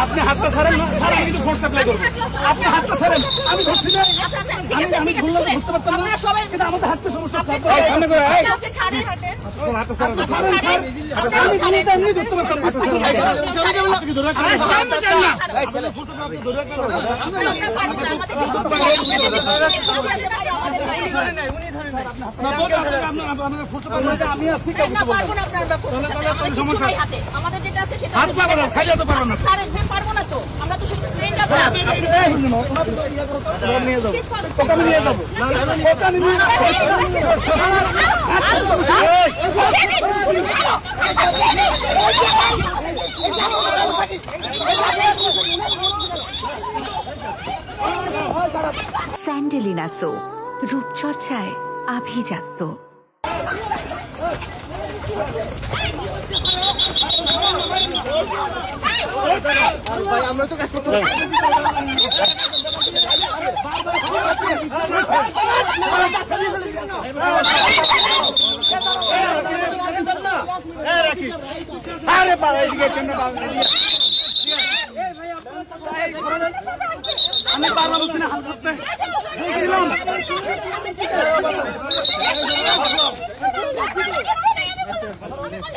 আপনি হাতটা ছাড়েন না, স্যার আমি কিন্তু ফোর্স অ্যাপ্লাই করবো। আপনি হাতটা ছাড়েন, আমি ধরছি না, আমি ধরলে ধরতে পারতাম না, কিন্তু আমাদের হাতটা সমস্যা। আমি এমনি ধরতে পারতাম না। আমি আসছি হাত পাবো না, খাই যেতে পারবো না। নিয়ে যাবো, ওকে আমি নিয়ে যাবো, ওকে আমি নিয়ে স্যান্ডেলিনা সো, রূপচর্চায় আভিজাত্য। আমরা তো কাজ করতে আরে বাবা এদিকে কেন আমি বারবার বলছি না হাত ছাড়তে বলছিলাম।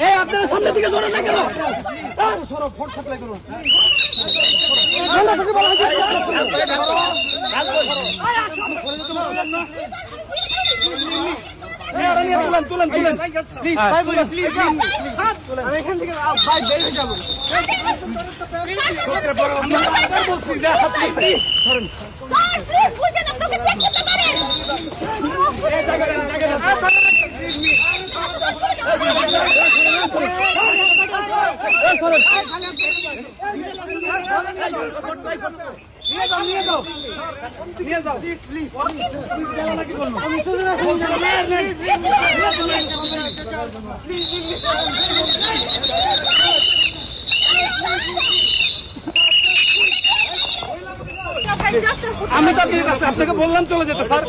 এই আপনারা সামনে দিকে ধরে না কেন? সরো ফোর্স সাপ্লাই করুন। তুলেন তুলেন প্লিজ প্লিজ আমি এখান থেকে ভাই বের হয়ে যাবো। বলছি যে হাত ধরেন নিয়ে যাও প্লিজ কি বলবো আমি তো আপনার কাছে আপনাকে বললাম চলে যেতে স্যার।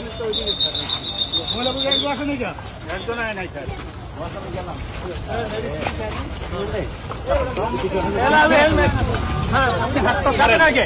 আপনি হাতটা ছাড়েন আগে।